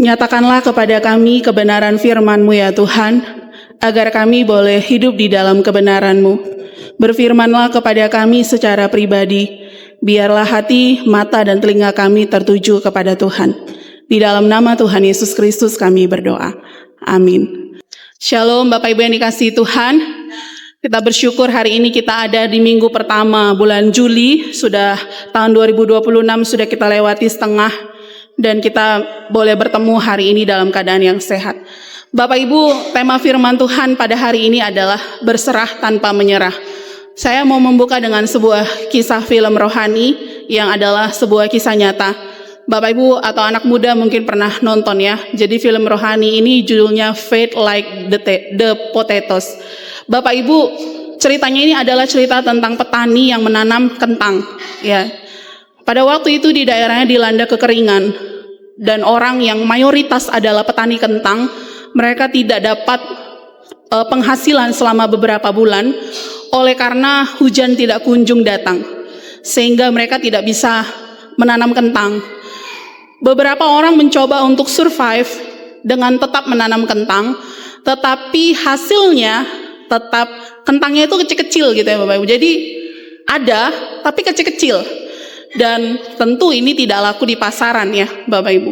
Nyatakanlah kepada kami kebenaran firman-Mu ya Tuhan, agar kami boleh hidup di dalam kebenaran-Mu. Berfirmanlah kepada kami secara pribadi, biarlah hati, mata, dan telinga kami tertuju kepada Tuhan. Di dalam nama Tuhan Yesus Kristus kami berdoa. Amin. Shalom Bapak Ibu yang dikasihi Tuhan. Kita bersyukur hari ini kita ada di minggu pertama bulan Juli. Sudah tahun 2026 sudah kita lewati setengah. Dan kita boleh bertemu hari ini dalam keadaan yang sehat. Bapak Ibu, tema firman Tuhan pada hari ini adalah berserah tanpa menyerah. Saya mau membuka dengan sebuah kisah film rohani yang adalah sebuah kisah nyata. Bapak Ibu atau anak muda mungkin pernah nonton ya. Jadi film rohani ini judulnya Faith Like the Potatoes. Bapak Ibu, ceritanya ini adalah cerita tentang petani yang menanam kentang ya. Pada waktu itu di daerahnya dilanda kekeringan dan orang yang mayoritas adalah petani kentang, mereka tidak dapat penghasilan selama beberapa bulan oleh karena hujan tidak kunjung datang, sehingga mereka tidak bisa menanam kentang. Beberapa orang mencoba untuk survive dengan tetap menanam kentang, tetapi hasilnya tetap kentangnya itu kecil-kecil gitu ya Bapak Ibu. Jadi ada tapi kecil-kecil. Dan tentu ini tidak laku di pasaran ya Bapak Ibu.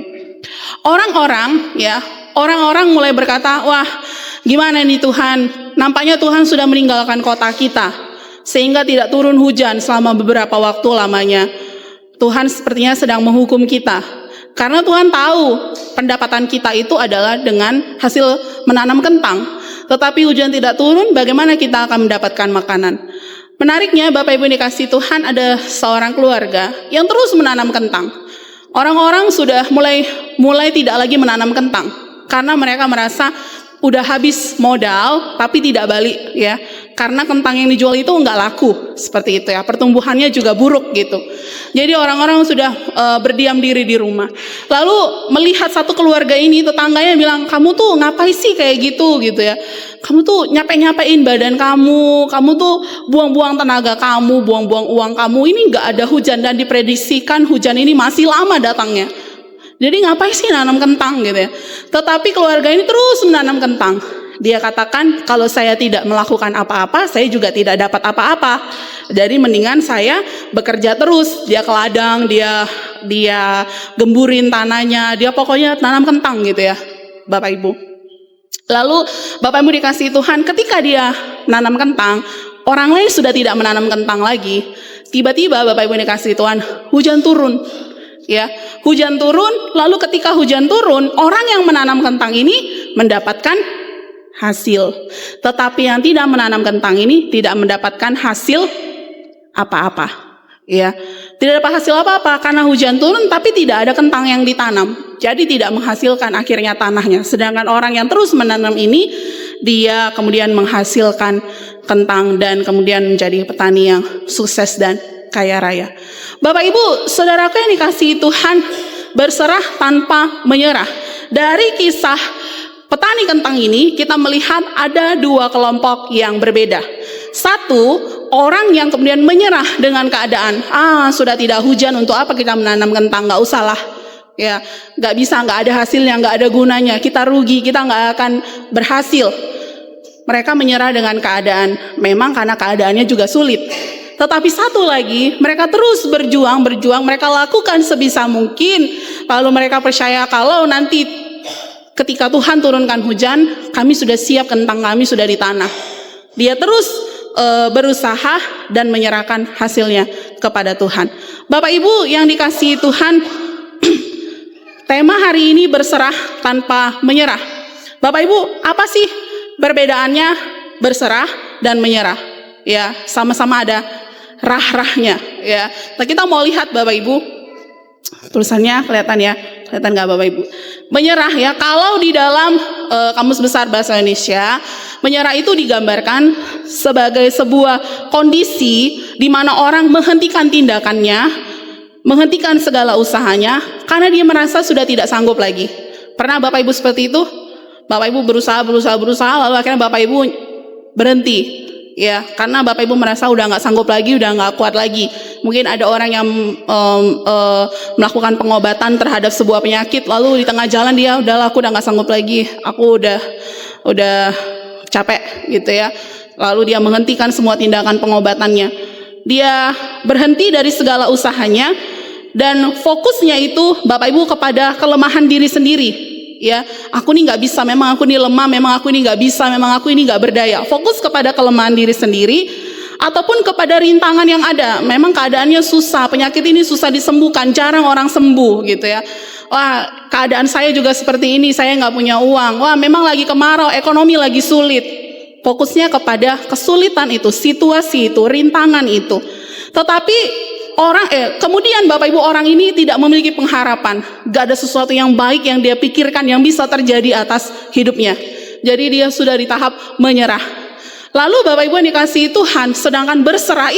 Orang-orang mulai berkata, wah gimana nih Tuhan, nampaknya Tuhan sudah meninggalkan kota kita sehingga tidak turun hujan selama beberapa waktu lamanya. Tuhan sepertinya sedang menghukum kita. Karena Tuhan tahu pendapatan kita itu adalah dengan hasil menanam kentang. Tetapi hujan tidak turun, bagaimana kita akan mendapatkan makanan? Menariknya Bapak Ibu dikasih Tuhan, ada seorang keluarga yang terus menanam kentang. Orang-orang sudah mulai tidak lagi menanam kentang karena mereka merasa udah habis modal tapi tidak balik ya. Karena kentang yang dijual itu nggak laku seperti itu ya. Pertumbuhannya juga buruk gitu. Jadi orang-orang sudah berdiam diri di rumah. Lalu melihat satu keluarga ini, tetangganya bilang, kamu tuh ngapain sih kayak gitu ya. Kamu tuh nyapain badan kamu tuh buang-buang tenaga kamu, buang-buang uang kamu. Ini nggak ada hujan dan diprediksikan hujan ini masih lama datangnya. Jadi ngapain sih nanam kentang gitu ya. Tetapi keluarga ini terus menanam kentang. Dia katakan, kalau saya tidak melakukan apa-apa, saya juga tidak dapat apa-apa. Jadi mendingan saya bekerja terus. Dia ke ladang, dia gemburin tanahnya, dia pokoknya tanam kentang gitu ya Bapak Ibu. Lalu Bapak Ibu dikasih Tuhan, ketika dia menanam kentang, orang lain sudah tidak menanam kentang lagi. Tiba-tiba Bapak Ibu dikasih Tuhan, hujan turun. Ya, hujan turun, lalu ketika hujan turun, orang yang menanam kentang ini mendapatkan hasil. Tetapi yang tidak menanam kentang ini tidak mendapatkan hasil apa-apa. Ya, tidak dapat hasil apa-apa karena hujan turun tapi tidak ada kentang yang ditanam. Jadi tidak menghasilkan akhirnya tanahnya. Sedangkan orang yang terus menanam ini, dia kemudian menghasilkan kentang dan kemudian menjadi petani yang sukses dan kaya raya. Bapak Ibu, saudaraku yang dikasihi Tuhan, berserah tanpa menyerah. Dari kisah petani kentang ini kita melihat ada dua kelompok yang berbeda. Satu, orang yang kemudian menyerah dengan keadaan. Sudah tidak hujan, untuk apa kita menanam kentang? Gak usah lah. Ya, gak bisa, gak ada hasilnya, gak ada gunanya. Kita rugi, kita gak akan berhasil. Mereka menyerah dengan keadaan. Memang karena keadaannya juga sulit. Tetapi satu lagi, mereka terus berjuang, mereka lakukan sebisa mungkin. Lalu mereka percaya kalau nanti ketika Tuhan turunkan hujan, kami sudah siap, kentang kami sudah di tanah. Dia terus berusaha dan menyerahkan hasilnya kepada Tuhan. Bapak Ibu yang dikasihi Tuhan, tema hari ini berserah tanpa menyerah. Bapak Ibu, apa sih perbedaannya berserah dan menyerah? Ya, sama-sama ada rah-rahnya ya. Nah, kita mau lihat Bapak Ibu, tulisannya kelihatan ya, kelihatan nggak Bapak Ibu? Menyerah ya, kalau di dalam Kamus Besar Bahasa Indonesia, menyerah itu digambarkan sebagai sebuah kondisi di mana orang menghentikan tindakannya, menghentikan segala usahanya karena dia merasa sudah tidak sanggup lagi. Pernah Bapak Ibu seperti itu? Bapak Ibu berusaha lalu akhirnya Bapak Ibu berhenti. ya, karena Bapak Ibu merasa udah nggak sanggup lagi, udah nggak kuat lagi. Mungkin ada orang yang melakukan pengobatan terhadap sebuah penyakit, lalu di tengah jalan dia udahlah, aku udah nggak sanggup lagi, aku udah capek gitu ya. Lalu dia menghentikan semua tindakan pengobatannya. Dia berhenti dari segala usahanya dan fokusnya itu Bapak Ibu kepada kelemahan diri sendiri. Ya, aku ini nggak bisa, memang aku ini lemah, memang aku ini nggak bisa, memang aku ini nggak berdaya. Fokus kepada kelemahan diri sendiri ataupun kepada rintangan yang ada. Memang keadaannya susah, penyakit ini susah disembuhkan, jarang orang sembuh gitu ya. Wah, keadaan saya juga seperti ini, saya nggak punya uang. Wah, memang lagi kemarau, ekonomi lagi sulit. Fokusnya kepada kesulitan itu, situasi itu, rintangan itu. Tetapi kemudian Bapak Ibu, orang ini tidak memiliki pengharapan. Gak ada sesuatu yang baik yang dia pikirkan yang bisa terjadi atas hidupnya. Jadi dia sudah di tahap menyerah. Lalu Bapak Ibu yang dikasihi Tuhan, sedangkan berserah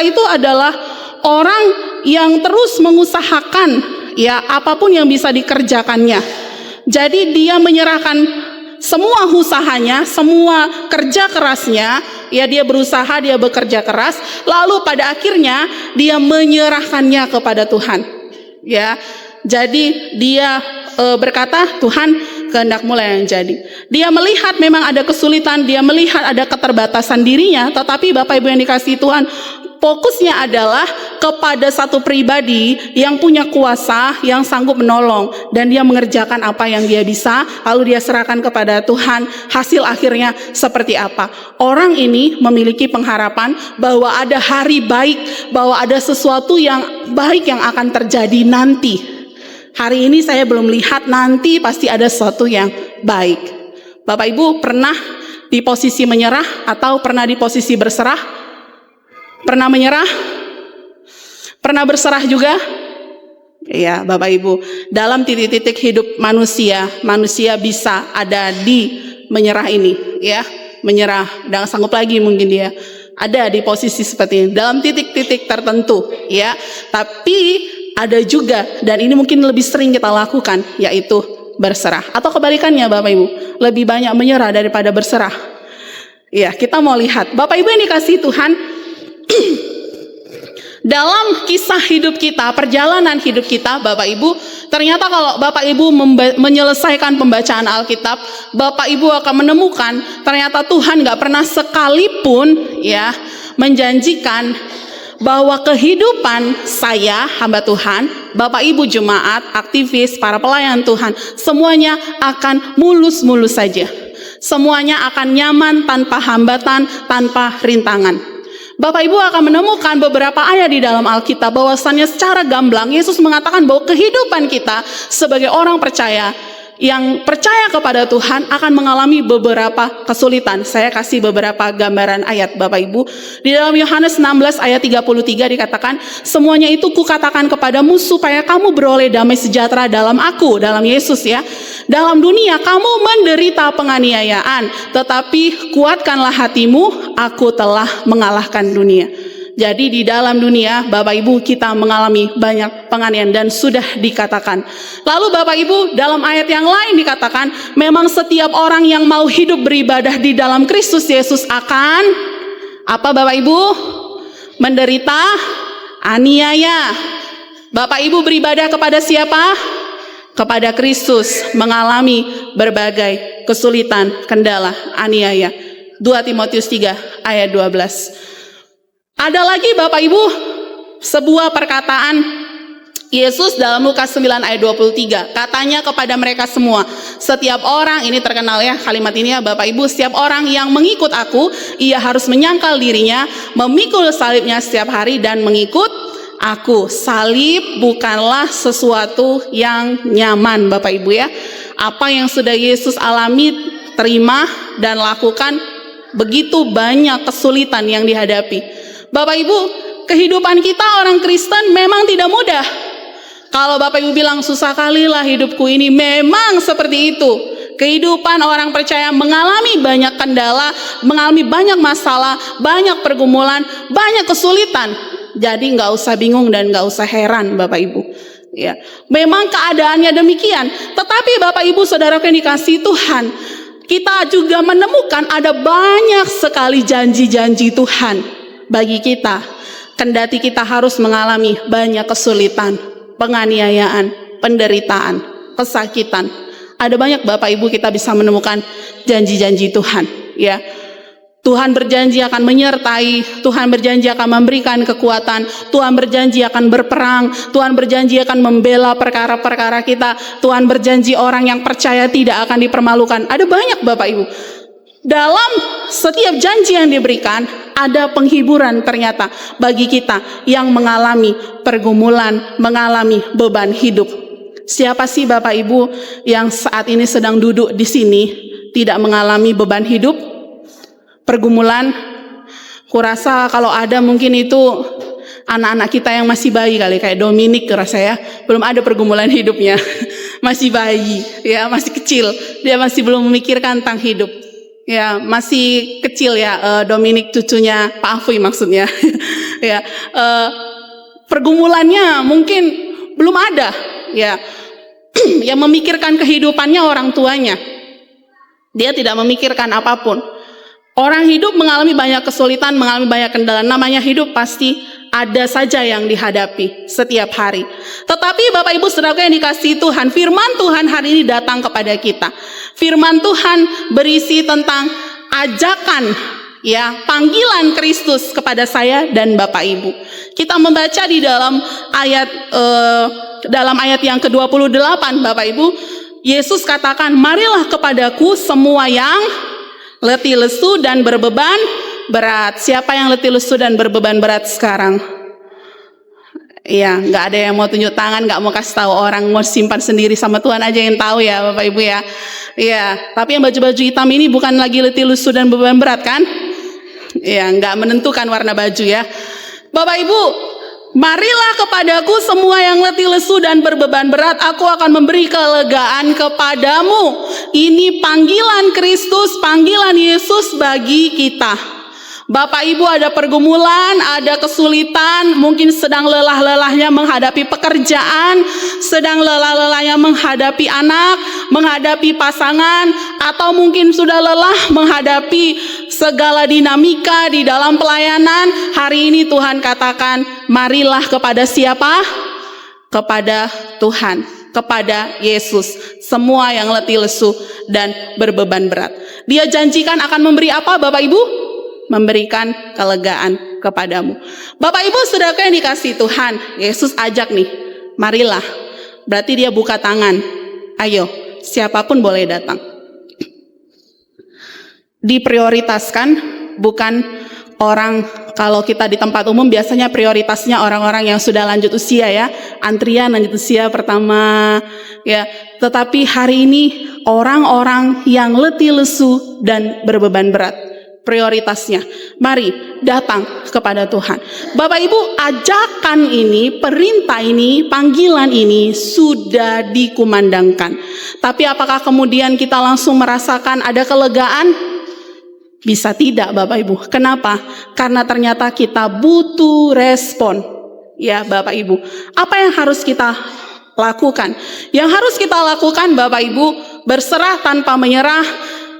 itu adalah orang yang terus mengusahakan ya apapun yang bisa dikerjakannya. Jadi dia menyerahkan semua usahanya, semua kerja kerasnya, ya dia berusaha, dia bekerja keras, lalu pada akhirnya dia menyerahkannya kepada Tuhan. Ya, jadi dia berkata, Tuhan, kehendak-Mu lah yang jadi. Dia melihat memang ada kesulitan, dia melihat ada keterbatasan dirinya, tetapi Bapak Ibu yang dikasihi Tuhan, fokusnya adalah kepada satu pribadi yang punya kuasa, yang sanggup menolong, dan dia mengerjakan apa yang dia bisa, lalu dia serahkan kepada Tuhan. Hasil akhirnya seperti apa? Orang ini memiliki pengharapan bahwa ada hari baik, bahwa ada sesuatu yang baik yang akan terjadi nanti. Hari ini saya belum lihat, nanti pasti ada sesuatu yang baik. Bapak Ibu pernah di posisi menyerah atau pernah di posisi berserah? Pernah menyerah? Pernah berserah juga? Ya, Bapak Ibu, dalam titik-titik hidup manusia bisa ada di menyerah ini, ya, menyerah, dan sanggup lagi mungkin dia ada di posisi seperti ini dalam titik-titik tertentu, ya. Tapi ada juga, dan ini mungkin lebih sering kita lakukan, yaitu berserah. Atau kebalikannya Bapak Ibu, lebih banyak menyerah daripada berserah. Ya, kita mau lihat Bapak Ibu yang dikasihi Tuhan. Dalam kisah hidup kita, perjalanan hidup kita, Bapak Ibu, ternyata kalau Bapak Ibu menyelesaikan pembacaan Alkitab, Bapak Ibu akan menemukan ternyata Tuhan gak pernah sekalipun ya menjanjikan bahwa kehidupan saya, hamba Tuhan, Bapak Ibu jemaat, aktivis, para pelayan Tuhan, semuanya akan mulus-mulus saja. Semuanya akan nyaman, tanpa hambatan, tanpa rintangan. Bapak Ibu akan menemukan beberapa ayat di dalam Alkitab bahwasannya secara gamblang Yesus mengatakan bahwa kehidupan kita sebagai orang percaya yang percaya kepada Tuhan akan mengalami beberapa kesulitan. Saya kasih beberapa gambaran ayat Bapak Ibu. Di dalam Yohanes 16 ayat 33 dikatakan, semuanya itu kukatakan kepadamu supaya kamu beroleh damai sejahtera dalam aku, dalam Yesus ya. Dalam dunia kamu menderita penganiayaan, tetapi kuatkanlah hatimu, aku telah mengalahkan dunia. Jadi di dalam dunia Bapak Ibu kita mengalami banyak penganiayaan dan sudah dikatakan. Lalu Bapak Ibu dalam ayat yang lain dikatakan memang setiap orang yang mau hidup beribadah di dalam Kristus Yesus akan apa Bapak Ibu? Menderita aniaya. Bapak Ibu beribadah kepada siapa? Kepada Kristus, mengalami berbagai kesulitan, kendala, aniaya. 2 Timotius 3 ayat 12. Ada lagi Bapak Ibu sebuah perkataan Yesus dalam Lukas 9 ayat 23. Katanya kepada mereka semua, setiap orang, ini terkenal ya kalimat ini ya Bapak Ibu, setiap orang yang mengikut aku, ia harus menyangkal dirinya, memikul salibnya setiap hari dan mengikut aku. Salib bukanlah sesuatu yang nyaman Bapak Ibu ya. Apa yang sudah Yesus alami, terima dan lakukan, begitu banyak kesulitan yang dihadapi. Bapak Ibu, kehidupan kita orang Kristen memang tidak mudah. Kalau Bapak Ibu bilang susah kali lah hidupku ini, memang seperti itu. Kehidupan orang percaya mengalami banyak kendala, mengalami banyak masalah, banyak pergumulan, banyak kesulitan. Jadi nggak usah bingung dan nggak usah heran Bapak Ibu. Ya, memang keadaannya demikian. Tetapi Bapak Ibu saudara yang dikasihi Tuhan, kita juga menemukan ada banyak sekali janji-janji Tuhan bagi kita. Kendati kita harus mengalami banyak kesulitan, penganiayaan, penderitaan, kesakitan. Ada banyak Bapak Ibu kita bisa menemukan janji-janji Tuhan, ya. Tuhan berjanji akan menyertai, Tuhan berjanji akan memberikan kekuatan, Tuhan berjanji akan berperang, Tuhan berjanji akan membela perkara-perkara kita, Tuhan berjanji orang yang percaya tidak akan dipermalukan. Ada banyak Bapak Ibu. Dalam setiap janji yang diberikan, ada penghiburan ternyata bagi kita yang mengalami pergumulan, mengalami beban hidup. Siapa sih Bapak Ibu yang saat ini sedang duduk di sini tidak mengalami beban hidup, pergumulan? Kurasa kalau ada mungkin itu anak-anak kita yang masih bayi kali, kayak Dominic kurasa ya, belum ada pergumulan hidupnya. Masih bayi, ya, masih kecil, dia masih belum memikirkan tentang hidup. Ya, masih kecil ya, Dominic cucunya Pak Afui maksudnya. Ya, pergumulannya mungkin belum ada, ya. Yang memikirkan kehidupannya orang tuanya. Dia tidak memikirkan apapun. Orang hidup mengalami banyak kesulitan, mengalami banyak kendala. Namanya hidup pasti ada saja yang dihadapi setiap hari. Tetapi Bapak Ibu Saudara yang dikasihi Tuhan, firman Tuhan hari ini datang kepada kita. Firman Tuhan berisi tentang ajakan, ya, panggilan Kristus kepada saya dan Bapak Ibu. Kita membaca di dalam ayat yang ke-28 Bapak Ibu, Yesus katakan, "Marilah kepadaku semua yang letih lesu dan berbeban berat." Siapa yang letih lesu dan berbeban berat sekarang? Iya, nggak ada yang mau tunjuk tangan, nggak mau kasih tahu orang, mau simpan sendiri sama Tuhan aja yang tahu ya Bapak Ibu ya. Iya, tapi yang baju-baju hitam ini bukan lagi letih lesu dan beban berat kan? Iya, nggak menentukan warna baju ya. Bapak Ibu, marilah kepadaku semua yang letih lesu dan berbeban berat, aku akan memberi kelegaan kepadamu. Ini panggilan Kristus, panggilan Yesus bagi kita. Bapak Ibu ada pergumulan, ada kesulitan, mungkin sedang lelah-lelahnya menghadapi pekerjaan, sedang lelah-lelahnya menghadapi anak, menghadapi pasangan, atau mungkin sudah lelah menghadapi segala dinamika di dalam pelayanan. Hari ini Tuhan katakan, marilah kepada siapa? Kepada Tuhan, kepada Yesus. Semua yang letih lesu dan berbeban berat. Dia janjikan akan memberi apa Bapak Ibu? Memberikan kelegaan kepadamu. Bapak Ibu Saudara yang dikasihi Tuhan, Yesus ajak nih, marilah. Berarti dia buka tangan. Ayo, siapapun boleh datang. Diprioritaskan, bukan orang, kalau kita di tempat umum biasanya prioritasnya orang-orang yang sudah lanjut usia ya, antrian lanjut usia pertama ya. Tetapi hari ini orang-orang yang letih lesu dan berbeban berat, prioritasnya, mari datang kepada Tuhan. Bapak Ibu, ajakan ini, perintah ini, panggilan ini sudah dikumandangkan. Tapi apakah kemudian kita langsung merasakan ada kelegaan? Bisa tidak Bapak Ibu. Kenapa? Karena ternyata kita butuh respon. Ya Bapak Ibu, apa yang harus kita lakukan? Yang harus kita lakukan Bapak Ibu, berserah tanpa menyerah.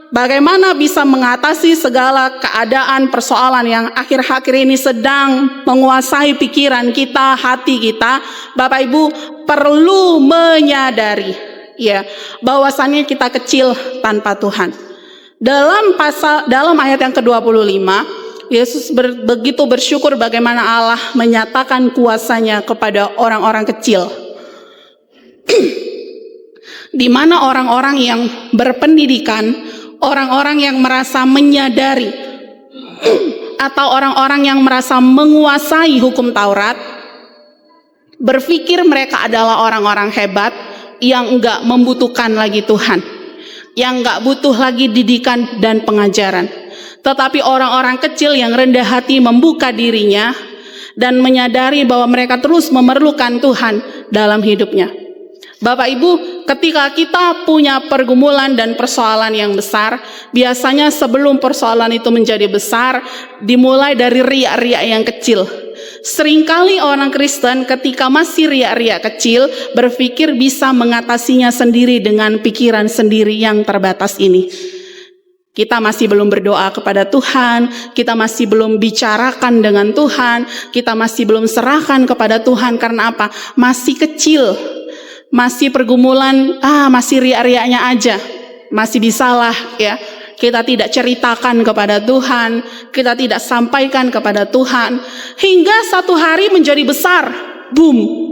Bagaimana bisa mengatasi segala keadaan, persoalan yang akhir-akhir ini sedang menguasai pikiran kita, hati kita. Bapak Ibu perlu menyadari ya, bahwasannya kita kecil tanpa Tuhan. Dalam ayat yang ke-25, Yesus begitu bersyukur bagaimana Allah menyatakan kuasanya kepada orang-orang kecil. Di mana orang-orang yang berpendidikan, orang-orang yang merasa menyadari, atau orang-orang yang merasa menguasai hukum Taurat, berpikir mereka adalah orang-orang hebat yang enggak membutuhkan lagi Tuhan, yang enggak butuh lagi didikan dan pengajaran. Tetapi orang-orang kecil yang rendah hati membuka dirinya dan menyadari bahwa mereka terus memerlukan Tuhan dalam hidupnya. Bapak Ibu, ketika kita punya pergumulan dan persoalan yang besar, biasanya sebelum persoalan itu menjadi besar, dimulai dari riak-riak yang kecil. Seringkali orang Kristen ketika masih riak-riak kecil, berpikir bisa mengatasinya sendiri dengan pikiran sendiri yang terbatas ini. Kita masih belum berdoa kepada Tuhan, kita masih belum bicarakan dengan Tuhan, kita masih belum serahkan kepada Tuhan. Karena apa? Masih kecil, masih pergumulan, masih ria-rianya aja, masih bisalah ya. Kita tidak ceritakan kepada Tuhan, kita tidak sampaikan kepada Tuhan, hingga satu hari menjadi besar, boom.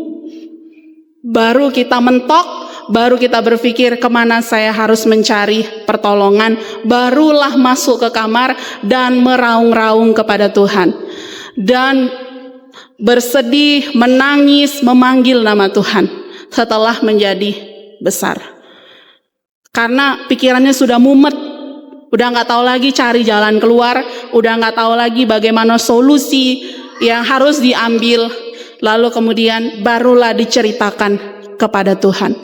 Baru kita mentok, baru kita berpikir kemana saya harus mencari pertolongan, barulah masuk ke kamar dan meraung-raung kepada Tuhan. Dan bersedih, menangis, memanggil nama Tuhan setelah menjadi besar. Karena pikirannya sudah mumet, udah nggak tahu lagi cari jalan keluar, udah nggak tahu lagi bagaimana solusi yang harus diambil. Lalu kemudian barulah diceritakan kepada Tuhan.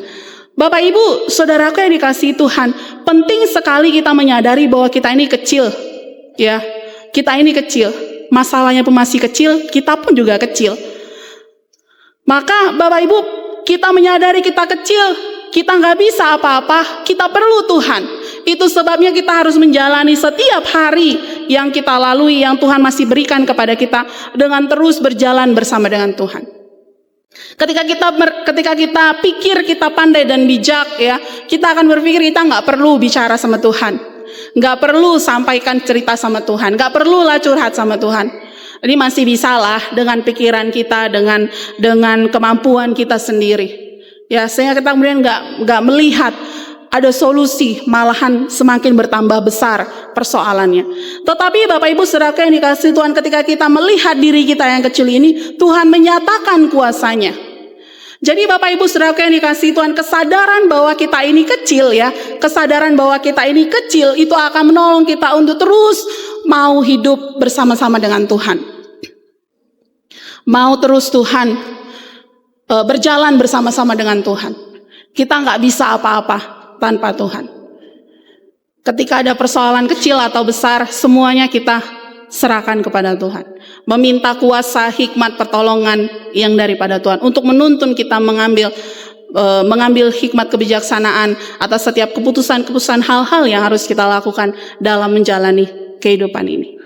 Bapak Ibu, saudaraku yang dikasihi Tuhan, penting sekali kita menyadari bahwa kita ini kecil, ya. Kita ini kecil, masalahnya pun masih kecil, kita pun juga kecil. Maka Bapak Ibu, kita menyadari kita kecil, kita nggak bisa apa-apa, kita perlu Tuhan. Itu sebabnya kita harus menjalani setiap hari yang kita lalui, yang Tuhan masih berikan kepada kita, dengan terus berjalan bersama dengan Tuhan. Ketika kita pikir kita pandai dan bijak, ya, kita akan berpikir kita nggak perlu bicara sama Tuhan, nggak perlu sampaikan cerita sama Tuhan, nggak perlulah curhat sama Tuhan. Ini masih bisalah dengan pikiran kita, dengan kemampuan kita sendiri. Ya, sehingga kita kemudian nggak melihat ada solusi, malahan semakin bertambah besar persoalannya. Tetapi Bapak Ibu saudara yang dikasihi Tuhan, ketika kita melihat diri kita yang kecil ini, Tuhan menyatakan kuasanya. Jadi Bapak Ibu saudara yang dikasihi Tuhan, kesadaran bahwa kita ini kecil, ya, kesadaran bahwa kita ini kecil itu akan menolong kita untuk terus mau hidup bersama-sama dengan Tuhan. Mau terus Tuhan berjalan bersama-sama dengan Tuhan. Kita nggak bisa apa-apa tanpa Tuhan. Ketika ada persoalan kecil atau besar, semuanya kita serahkan kepada Tuhan. Meminta kuasa, hikmat, pertolongan yang daripada Tuhan untuk menuntun kita mengambil hikmat kebijaksanaan atas setiap keputusan-keputusan hal-hal yang harus kita lakukan dalam menjalani kehidupan ini.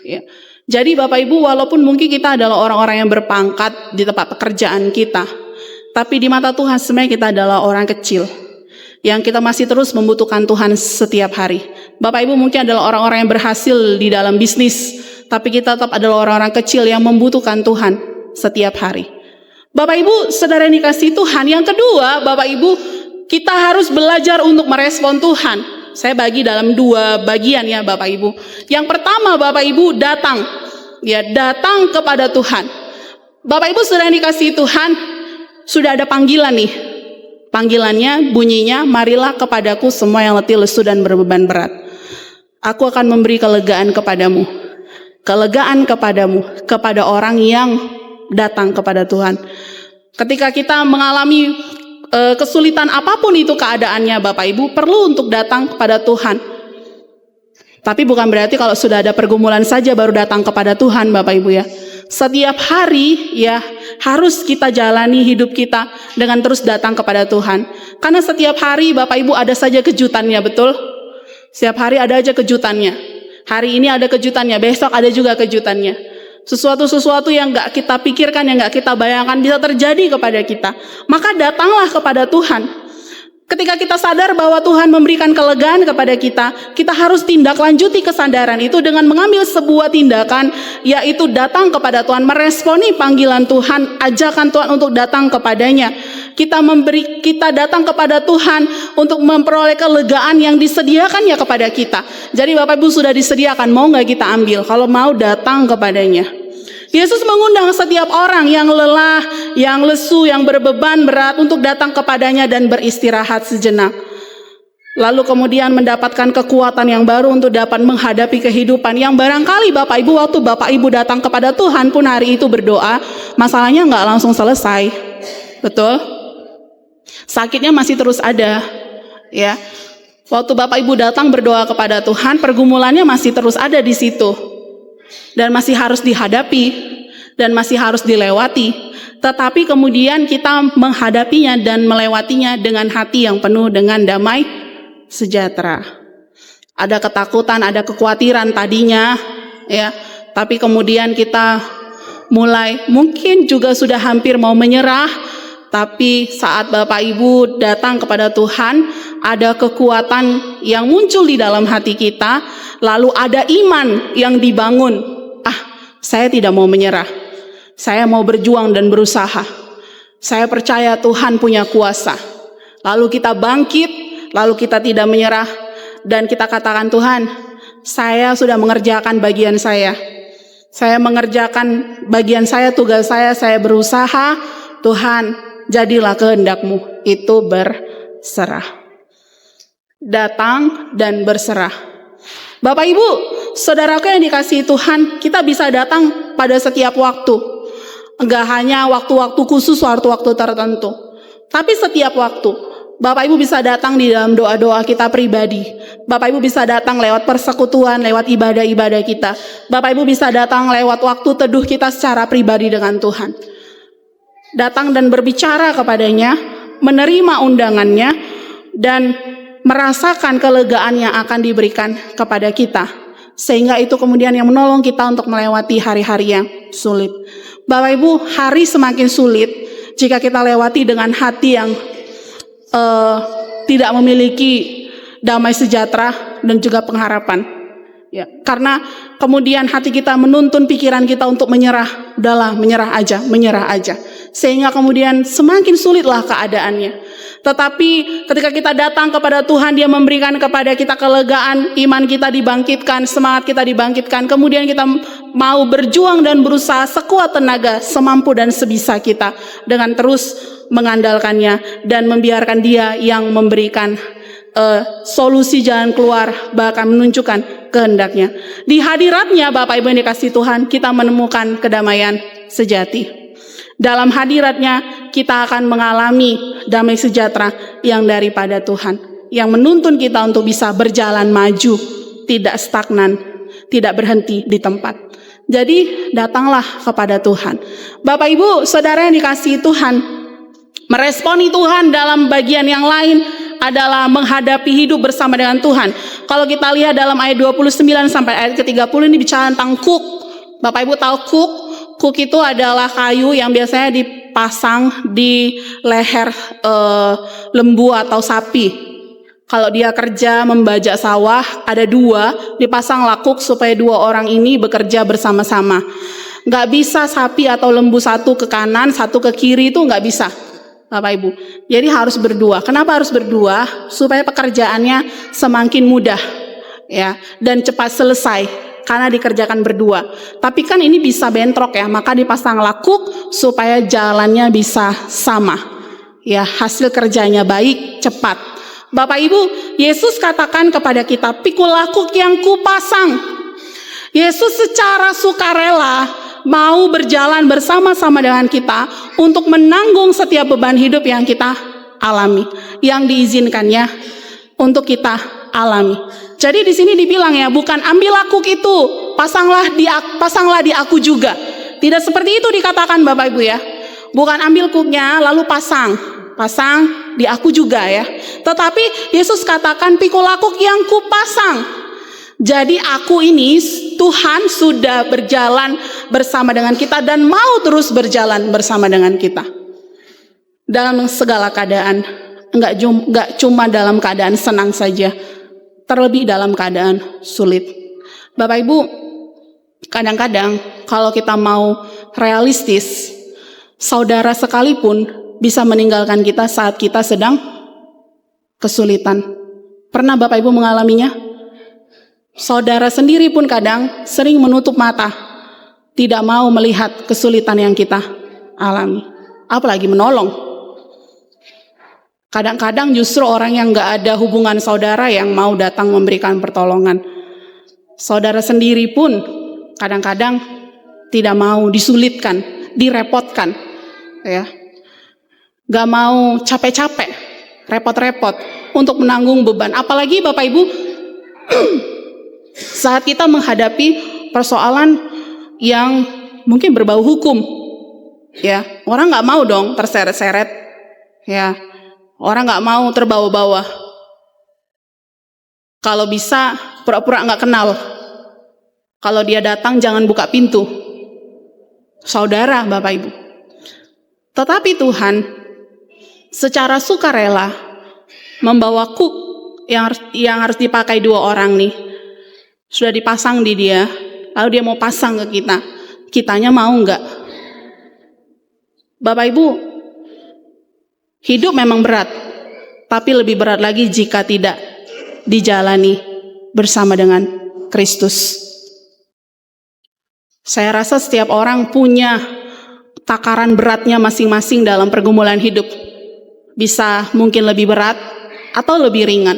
Ya. Jadi Bapak Ibu, walaupun mungkin kita adalah orang-orang yang berpangkat di tempat pekerjaan kita, tapi di mata Tuhan sebenarnya kita adalah orang kecil yang kita masih terus membutuhkan Tuhan setiap hari. Bapak Ibu mungkin adalah orang-orang yang berhasil di dalam bisnis, tapi kita tetap adalah orang-orang kecil yang membutuhkan Tuhan setiap hari. Bapak Ibu saudara yang dikasihi Tuhan, yang kedua Bapak Ibu, kita harus belajar untuk merespon Tuhan. Saya bagi dalam dua bagian ya Bapak Ibu. Yang pertama Bapak Ibu datang kepada Tuhan. Bapak Ibu saudara yang dikasihi Tuhan, sudah ada panggilan nih. Panggilannya bunyinya, marilah kepadaku semua yang letih lesu dan berbeban berat. Aku akan memberi kelegaan kepadamu. Kelegaan kepadamu, kepada orang yang datang kepada Tuhan. Ketika kita mengalami kesulitan apapun itu keadaannya Bapak Ibu, perlu untuk datang kepada Tuhan. Tapi bukan berarti kalau sudah ada pergumulan saja baru datang kepada Tuhan Bapak Ibu ya. Setiap hari ya harus kita jalani hidup kita dengan terus datang kepada Tuhan. Karena setiap hari Bapak Ibu ada saja kejutannya, betul? Setiap hari ada aja kejutannya. Hari ini ada kejutannya, besok ada juga kejutannya. Sesuatu yang gak kita pikirkan, yang gak kita bayangkan bisa terjadi kepada kita. Maka datanglah kepada Tuhan. Ketika kita sadar bahwa Tuhan memberikan kelegaan kepada kita, kita harus tindak lanjuti kesadaran itu dengan mengambil sebuah tindakan, yaitu datang kepada Tuhan, meresponi panggilan Tuhan, ajakan Tuhan untuk datang kepadanya. Kita datang kepada Tuhan untuk memperoleh kelegaan yang disediakannya kepada kita. Jadi Bapak Ibu sudah disediakan, mau gak kita ambil? Kalau mau datang kepadanya. Yesus mengundang setiap orang yang lelah, yang lesu, yang berbeban berat untuk datang kepadanya dan beristirahat sejenak. Lalu kemudian mendapatkan kekuatan yang baru untuk dapat menghadapi kehidupan yang barangkali Bapak Ibu waktu Bapak Ibu datang kepada Tuhan pun hari itu berdoa, masalahnya nggak langsung selesai. Betul? Sakitnya masih terus ada. Ya. Waktu Bapak Ibu datang berdoa kepada Tuhan, pergumulannya masih terus ada di situ. Dan masih harus dihadapi dan masih harus dilewati. Tetapi kemudian kita menghadapinya dan melewatinya dengan hati yang penuh dengan damai sejahtera. Ada ketakutan, ada kekhawatiran tadinya, ya. Tapi kemudian kita mulai mungkin juga sudah hampir mau menyerah, tapi saat Bapak Ibu datang kepada Tuhan, ada kekuatan yang muncul di dalam hati kita, lalu ada iman yang dibangun. Saya tidak mau menyerah. Saya mau berjuang dan berusaha. Saya percaya Tuhan punya kuasa. Lalu kita bangkit, lalu kita tidak menyerah, dan kita katakan, Tuhan, saya sudah mengerjakan bagian saya. Saya mengerjakan bagian saya, tugas saya berusaha. Tuhan, jadilah kehendak-Mu. Itu berserah. Datang dan berserah. Bapak Ibu, saudaraku yang dikasihi Tuhan, kita bisa datang pada setiap waktu. Enggak hanya waktu-waktu khusus, waktu-waktu tertentu. Tapi setiap waktu. Bapak Ibu bisa datang di dalam doa-doa kita pribadi. Bapak Ibu bisa datang lewat persekutuan, lewat ibadah-ibadah kita. Bapak Ibu bisa datang lewat waktu teduh kita secara pribadi dengan Tuhan. Datang dan berbicara kepadanya, menerima undangannya, dan merasakan kelegaan yang akan diberikan kepada kita. Sehingga itu kemudian yang menolong kita untuk melewati hari-hari yang sulit. Bapak Ibu, hari semakin sulit jika kita lewati dengan hati yang tidak memiliki damai sejahtera dan juga pengharapan. Ya, karena kemudian hati kita menuntun pikiran kita untuk menyerah. Udahlah, menyerah aja. Sehingga kemudian semakin sulitlah keadaannya. Tetapi ketika kita datang kepada Tuhan, Dia memberikan kepada kita kelegaan, iman kita dibangkitkan, semangat kita dibangkitkan. Kemudian kita mau berjuang dan berusaha sekuat tenaga, semampu dan sebisa kita, dengan terus mengandalkannya dan membiarkan Dia yang memberikan solusi jalan keluar, bahkan menunjukkan kehendak-Nya. Di hadirat-Nya, Bapak Ibu yang dikasihi Tuhan, kita menemukan kedamaian sejati. Dalam hadirat-Nya kita akan mengalami damai sejahtera yang daripada Tuhan, yang menuntun kita untuk bisa berjalan maju, tidak stagnan, tidak berhenti di tempat. Jadi datanglah kepada Tuhan. Bapak Ibu, saudara yang dikasihi Tuhan, meresponi Tuhan dalam bagian yang lain adalah menghadapi hidup bersama dengan Tuhan. Kalau kita lihat dalam ayat 29 sampai ayat ke-30 ini bicara tentang kuk. Bapak Ibu tahu kuk? Kuk itu adalah kayu yang biasanya dipasang di leher lembu atau sapi. Kalau dia kerja membajak sawah, ada dua, dipasang lakuk supaya dua orang ini bekerja bersama-sama. Nggak bisa sapi atau lembu satu ke kanan, satu ke kiri, itu nggak bisa, Bapak Ibu. Jadi harus berdua. Kenapa harus berdua? Supaya pekerjaannya semakin mudah, ya, dan cepat selesai. Karena dikerjakan berdua. Tapi kan ini bisa bentrok ya, maka dipasang lakuk supaya jalannya bisa sama. Ya, hasil kerjanya baik, cepat. Bapak Ibu, Yesus katakan kepada kita, pikul lakuk yang kupasang. Yesus secara sukarela mau berjalan bersama-sama dengan kita untuk menanggung setiap beban hidup yang kita alami, yang diizinkannya untuk kita alami. Jadi di sini dibilang ya, bukan ambil lakuk itu, pasanglah di aku juga. Tidak seperti itu dikatakan Bapak Ibu ya. Bukan ambil kuknya lalu pasang di aku juga ya. Tetapi Yesus katakan pikul lakuk yang kupasang. Jadi aku ini, Tuhan sudah berjalan bersama dengan kita dan mau terus berjalan bersama dengan kita. Dalam segala keadaan, enggak cuma dalam keadaan senang saja, terlebih dalam keadaan sulit. Bapak Ibu, kadang-kadang kalau kita mau realistis, saudara sekalipun bisa meninggalkan kita saat kita sedang kesulitan. Pernah Bapak Ibu mengalaminya? Saudara sendiri pun kadang sering menutup mata, tidak mau melihat kesulitan yang kita alami, apalagi menolong. Kadang-kadang justru orang yang gak ada hubungan saudara yang mau datang memberikan pertolongan. Saudara sendiri pun kadang-kadang tidak mau disulitkan, direpotkan, ya. Gak mau capek-capek, repot-repot untuk menanggung beban. Apalagi Bapak Ibu, saat kita menghadapi persoalan yang mungkin berbau hukum, ya, orang gak mau dong terseret-seret, ya. Orang gak mau terbawa-bawa. Kalau bisa pura-pura nggak kenal. Kalau dia datang jangan buka pintu. Saudara, Bapak Ibu. Tetapi Tuhan secara sukarela membawa kuk yang harus dipakai 2 orang nih. Sudah dipasang di dia, lalu dia mau pasang ke kita. Kitanya mau nggak? Bapak Ibu, hidup memang berat, tapi lebih berat lagi jika tidak dijalani bersama dengan Kristus. Saya rasa setiap orang punya takaran beratnya masing-masing dalam pergumulan hidup. Bisa mungkin lebih berat atau lebih ringan.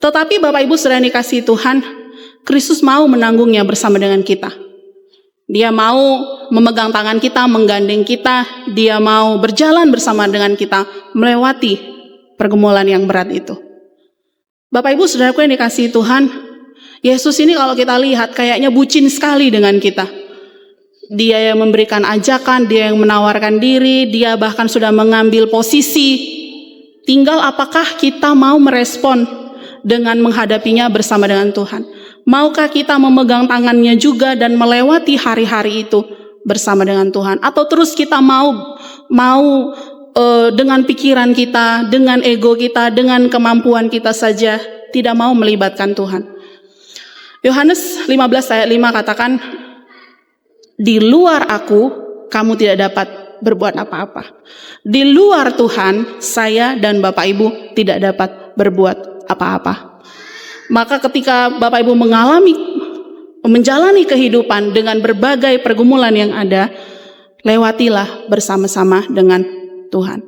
Tetapi Bapak Ibu saudara dikasihi Tuhan, Kristus mau menanggungnya bersama dengan kita. Dia mau memegang tangan kita, menggandeng kita. Dia mau berjalan bersama dengan kita melewati pergumulan yang berat itu. Bapak Ibu saudaraku yang dikasihi Tuhan, Yesus ini kalau kita lihat kayaknya bucin sekali dengan kita. Dia yang memberikan ajakan, dia yang menawarkan diri, dia bahkan sudah mengambil posisi. Tinggal apakah kita mau merespon dengan menghadapinya bersama dengan Tuhan. Maukah kita memegang tangannya juga dan melewati hari-hari itu bersama dengan Tuhan. Atau terus kita mau dengan pikiran kita, dengan ego kita, dengan kemampuan kita saja, tidak mau melibatkan Tuhan. Yohanes 15 ayat 5 katakan, di luar aku, kamu tidak dapat berbuat apa-apa. Di luar Tuhan, saya dan Bapak Ibu tidak dapat berbuat apa-apa. Maka ketika Bapak Ibu menjalani kehidupan dengan berbagai pergumulan yang ada, lewatilah bersama-sama dengan Tuhan.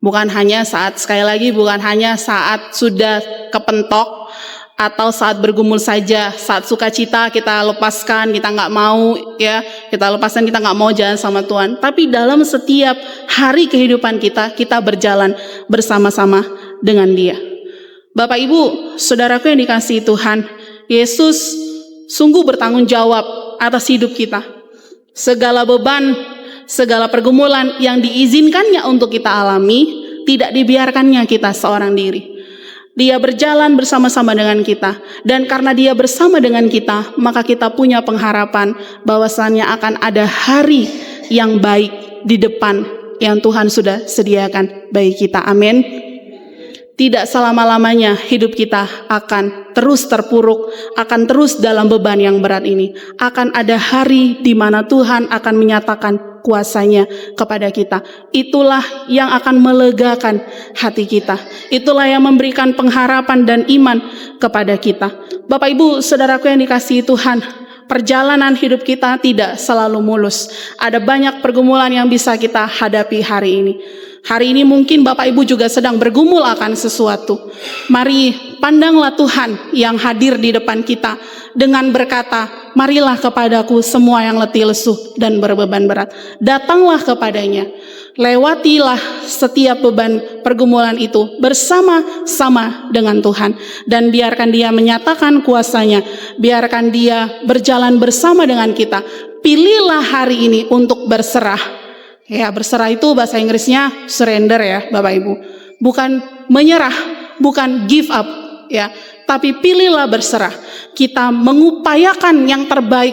Bukan hanya saat sudah kepentok, atau saat bergumul saja, saat sukacita kita lepaskan, kita nggak mau jalan sama Tuhan. Tapi dalam setiap hari kehidupan kita berjalan bersama-sama dengan Dia. Bapak Ibu, saudaraku yang dikasihi Tuhan, Yesus sungguh bertanggung jawab atas hidup kita. Segala beban, segala pergumulan yang diizinkannya untuk kita alami, tidak dibiarkannya kita seorang diri. Dia berjalan bersama-sama dengan kita. Dan karena dia bersama dengan kita, maka kita punya pengharapan bahwasannya akan ada hari yang baik di depan yang Tuhan sudah sediakan bagi kita. Amin. Tidak selama-lamanya hidup kita akan terus terpuruk, akan terus dalam beban yang berat ini. Akan ada hari di mana Tuhan akan menyatakan kuasanya kepada kita. Itulah yang akan melegakan hati kita. Itulah yang memberikan pengharapan dan iman kepada kita. Bapak Ibu, saudaraku yang dikasihi Tuhan, perjalanan hidup kita tidak selalu mulus. Ada banyak pergumulan yang bisa kita hadapi hari ini. Hari ini mungkin Bapak Ibu juga sedang bergumul akan sesuatu. Mari pandanglah Tuhan yang hadir di depan kita dengan berkata, marilah kepadaku semua yang letih lesu dan berbeban berat. Datanglah kepadanya. Lewatilah setiap beban pergumulan itu bersama-sama dengan Tuhan. Dan biarkan Dia menyatakan kuasanya. Biarkan Dia berjalan bersama dengan kita. Pilihlah hari ini untuk berserah. Ya, berserah itu bahasa Inggrisnya surrender ya Bapak Ibu. Bukan menyerah, bukan give up ya, tapi pilihlah berserah. Kita mengupayakan yang terbaik.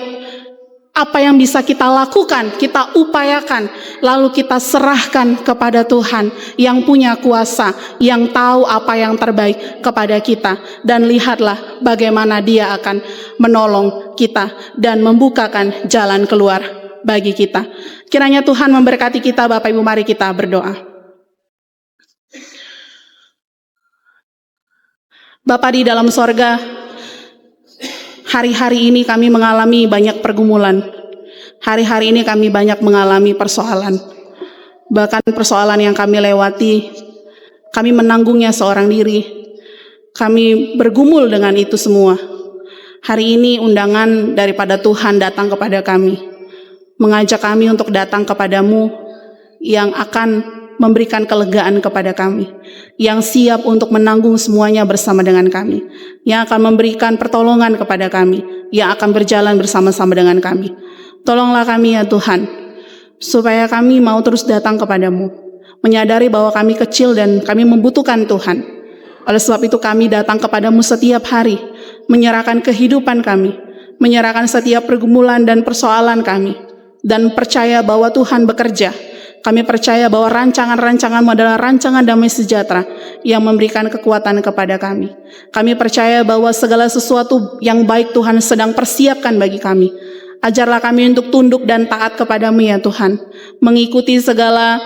Apa yang bisa kita lakukan, kita upayakan. Lalu kita serahkan kepada Tuhan yang punya kuasa, yang tahu apa yang terbaik kepada kita. Dan lihatlah bagaimana Dia akan menolong kita dan membukakan jalan keluar bagi kita. Kiranya Tuhan memberkati kita. Bapak Ibu, mari kita berdoa. Bapa di dalam sorga, hari-hari ini kami mengalami banyak pergumulan. Hari-hari ini kami banyak mengalami persoalan. Bahkan persoalan yang kami lewati, kami menanggungnya seorang diri. Kami bergumul dengan itu semua. Hari ini undangan daripada Tuhan datang kepada kami, mengajak kami untuk datang kepadamu yang akan memberikan kelegaan kepada kami, yang siap untuk menanggung semuanya bersama dengan kami, yang akan memberikan pertolongan kepada kami, yang akan berjalan bersama-sama dengan kami. Tolonglah kami ya Tuhan, supaya kami mau terus datang kepadamu, menyadari bahwa kami kecil dan kami membutuhkan Tuhan. Oleh sebab itu kami datang kepadamu setiap hari, menyerahkan kehidupan kami, menyerahkan setiap pergumulan dan persoalan kami, dan percaya bahwa Tuhan bekerja. Kami percaya bahwa rancangan-rancangan-Mu adalah rancangan damai sejahtera yang memberikan kekuatan kepada kami. Kami percaya bahwa segala sesuatu yang baik Tuhan sedang persiapkan bagi kami. Ajarlah kami untuk tunduk dan taat kepada-Mu ya Tuhan, mengikuti segala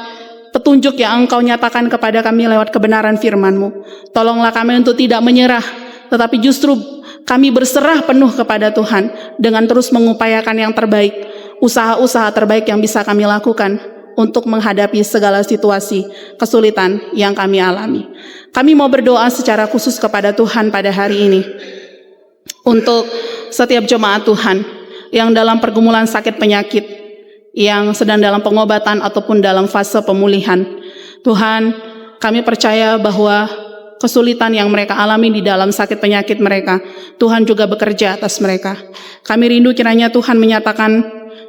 petunjuk yang Engkau nyatakan kepada kami lewat kebenaran firman-Mu. Tolonglah kami untuk tidak menyerah, tetapi justru kami berserah penuh kepada Tuhan dengan terus mengupayakan yang terbaik, usaha-usaha terbaik yang bisa kami lakukan untuk menghadapi segala situasi kesulitan yang kami alami. Kami mau berdoa secara khusus kepada Tuhan pada hari ini untuk setiap jemaat Tuhan yang dalam pergumulan sakit penyakit, yang sedang dalam pengobatan ataupun dalam fase pemulihan. Tuhan, kami percaya bahwa kesulitan yang mereka alami di dalam sakit penyakit mereka, Tuhan juga bekerja atas mereka. Kami rindu kiranya Tuhan menyatakan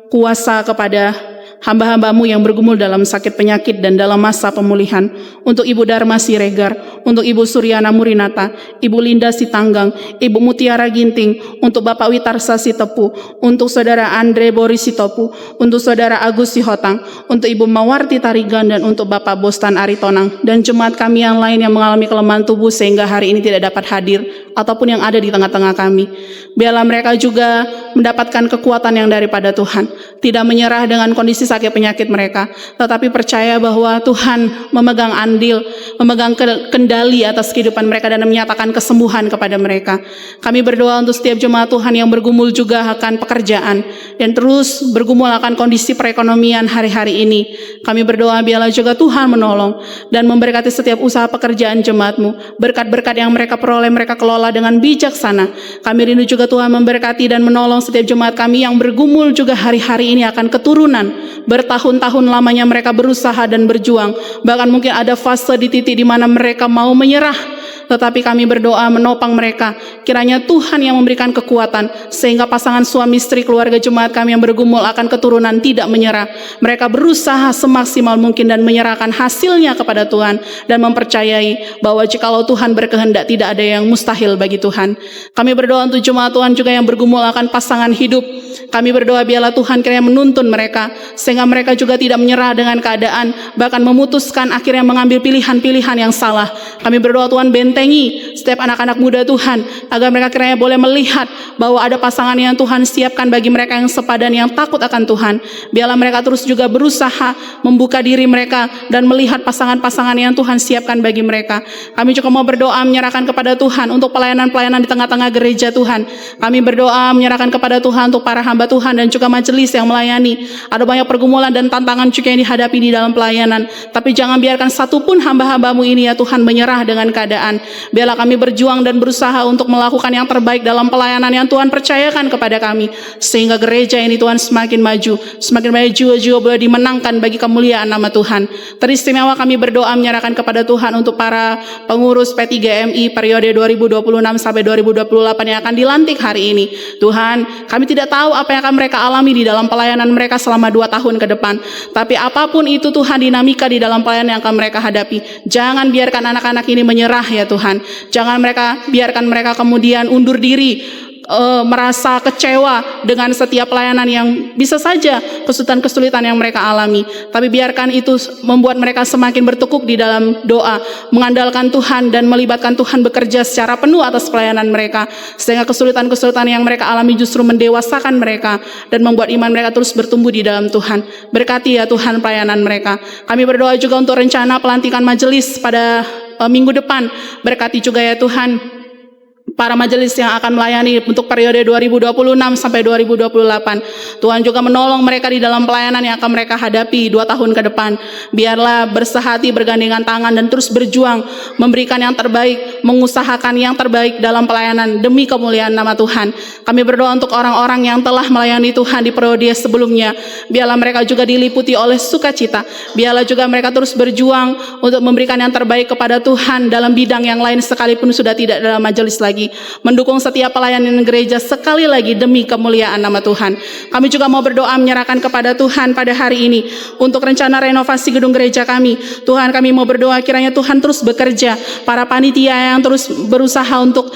kuasa kepada hamba-hamba-Mu yang bergumul dalam sakit penyakit dan dalam masa pemulihan. Untuk Ibu Dharma Siregar, untuk Ibu Suryana Murinata, Ibu Linda Sitanggang, Ibu Mutiara Ginting, untuk Bapak Witarsa Sitepu, untuk Saudara Andre Boris Sitopu, untuk Saudara Agus Sihotang, untuk Ibu Mawarti Tarigan, dan untuk Bapak Bostan Aritonang, dan jemaat kami yang lain yang mengalami kelemahan tubuh sehingga hari ini tidak dapat hadir, ataupun yang ada di tengah-tengah kami. Biarlah mereka juga mendapatkan kekuatan yang daripada Tuhan, tidak menyerah dengan kondisi sakit penyakit mereka, tetapi percaya bahwa Tuhan memegang andil, memegang kendali atas kehidupan mereka dan menyatakan kesembuhan kepada mereka. Kami berdoa untuk setiap jemaat Tuhan yang bergumul juga akan pekerjaan dan terus bergumul akan kondisi perekonomian hari-hari ini. Kami berdoa biarlah juga Tuhan menolong dan memberkati setiap usaha pekerjaan jemaat-Mu. Berkat-berkat yang mereka peroleh mereka kelola dengan bijaksana. Kami rindu juga Tuhan memberkati dan menolong setiap jemaat kami yang bergumul juga hari-hari ini akan keturunan. Bertahun-tahun lamanya mereka berusaha dan berjuang. Bahkan mungkin ada fase di titik di mana mereka mau menyerah, tetapi kami berdoa menopang mereka. Kiranya Tuhan yang memberikan kekuatan sehingga pasangan suami istri keluarga jemaat kami yang bergumul akan keturunan tidak menyerah. Mereka berusaha semaksimal mungkin dan menyerahkan hasilnya kepada Tuhan dan mempercayai bahwa jikalau Tuhan berkehendak tidak ada yang mustahil bagi Tuhan. Kami berdoa untuk jemaat Tuhan juga yang bergumul akan pasangan hidup. Kami berdoa biarlah Tuhan kiranya menuntun mereka sehingga mereka juga tidak menyerah dengan keadaan, bahkan memutuskan akhirnya mengambil pilihan-pilihan yang salah. Kami berdoa Tuhan bentengi setiap anak-anak muda Tuhan agar mereka kiranya boleh melihat bahwa ada pasangan yang Tuhan siapkan bagi mereka yang sepadan, yang takut akan Tuhan. Biarlah mereka terus juga berusaha membuka diri mereka dan melihat pasangan-pasangan yang Tuhan siapkan bagi mereka. Kami juga mau berdoa menyerahkan kepada Tuhan untuk pelayanan-pelayanan di tengah-tengah gereja Tuhan. Kami berdoa menyerahkan kepada Tuhan untuk para hamba Tuhan dan juga majelis yang melayani. Ada banyak pergumulan dan tantangan juga yang dihadapi di dalam pelayanan, tapi jangan biarkan satupun hamba-hamba-Mu ini ya Tuhan menyerah dengan keadaan. Biarlah kami berjuang dan berusaha untuk melakukan yang terbaik dalam pelayanan yang Tuhan percayakan kepada kami, sehingga gereja ini Tuhan semakin maju, semakin banyak jiwa-jiwa boleh dimenangkan bagi kemuliaan nama Tuhan. Teristimewa kami berdoa menyerahkan kepada Tuhan untuk para pengurus P3MI periode 2026 sampai 2028 yang akan dilantik hari ini. Tuhan, kami tidak tahu apa yang akan mereka alami di dalam pelayanan mereka selama 2 tahun ke depan. Tapi apapun itu Tuhan, dinamika di dalam pelayanan yang akan mereka hadapi, jangan biarkan anak-anak ini menyerah ya Tuhan. Jangan biarkan mereka kemudian undur diri, merasa kecewa dengan setiap pelayanan yang bisa saja kesulitan-kesulitan yang mereka alami. Tapi biarkan itu membuat mereka semakin bertekuk di dalam doa, mengandalkan Tuhan dan melibatkan Tuhan bekerja secara penuh atas pelayanan mereka, sehingga kesulitan-kesulitan yang mereka alami justru mendewasakan mereka dan membuat iman mereka terus bertumbuh di dalam Tuhan. Berkati ya Tuhan pelayanan mereka. Kami berdoa juga untuk rencana pelantikan majelis pada minggu depan. Berkati juga ya Tuhan para majelis yang akan melayani untuk periode 2026 sampai 2028. Tuhan juga menolong mereka di dalam pelayanan yang akan mereka hadapi 2 tahun ke depan. Biarlah bersehati, bergandengan tangan dan terus berjuang memberikan yang terbaik, mengusahakan yang terbaik dalam pelayanan demi kemuliaan nama Tuhan. Kami berdoa untuk orang-orang yang telah melayani Tuhan di periode sebelumnya. Biarlah mereka juga diliputi oleh sukacita. Biarlah juga mereka terus berjuang untuk memberikan yang terbaik kepada Tuhan dalam bidang yang lain sekalipun sudah tidak dalam majelis lagi. lagi mendukung setiap pelayanan gereja sekali lagi demi kemuliaan nama Tuhan. Kami juga mau berdoa menyerahkan kepada Tuhan pada hari ini untuk rencana renovasi gedung gereja kami. Tuhan, kami mau berdoa kiranya Tuhan terus bekerja, para panitia yang terus berusaha untuk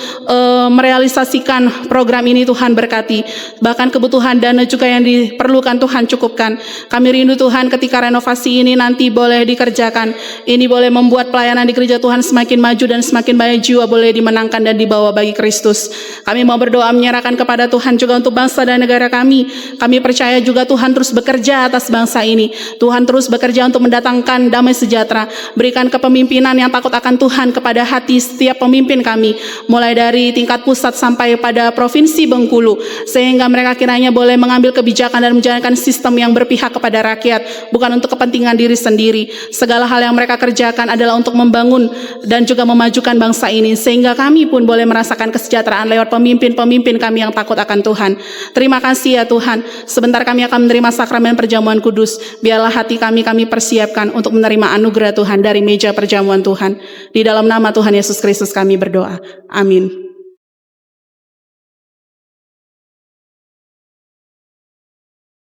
merealisasikan program ini Tuhan berkati. Bahkan kebutuhan dana juga yang diperlukan Tuhan cukupkan. Kami rindu Tuhan ketika renovasi ini nanti boleh dikerjakan. Ini boleh membuat pelayanan di gereja Tuhan semakin maju dan semakin banyak jiwa boleh dimenangkan dan dibawa bagi Kristus. Kami mau berdoa menyerahkan kepada Tuhan juga untuk bangsa dan negara kami. Kami percaya juga Tuhan terus bekerja atas bangsa ini. Tuhan terus bekerja untuk mendatangkan damai sejahtera. Berikan kepemimpinan yang takut akan Tuhan kepada hati setiap pemimpin kami, mulai dari tingkat pusat sampai pada provinsi Bengkulu, sehingga mereka kiranya boleh mengambil kebijakan dan menjalankan sistem yang berpihak kepada rakyat, bukan untuk kepentingan diri sendiri. Segala hal yang mereka kerjakan adalah untuk membangun dan juga memajukan bangsa ini, sehingga kami pun boleh merasakan kesejahteraan lewat pemimpin-pemimpin kami yang takut akan Tuhan. Terima kasih ya Tuhan. Sebentar kami akan menerima sakramen perjamuan kudus. Biarlah hati kami persiapkan untuk menerima anugerah Tuhan dari meja perjamuan Tuhan. Di dalam nama Tuhan Yesus Kristus kami berdoa. Amin.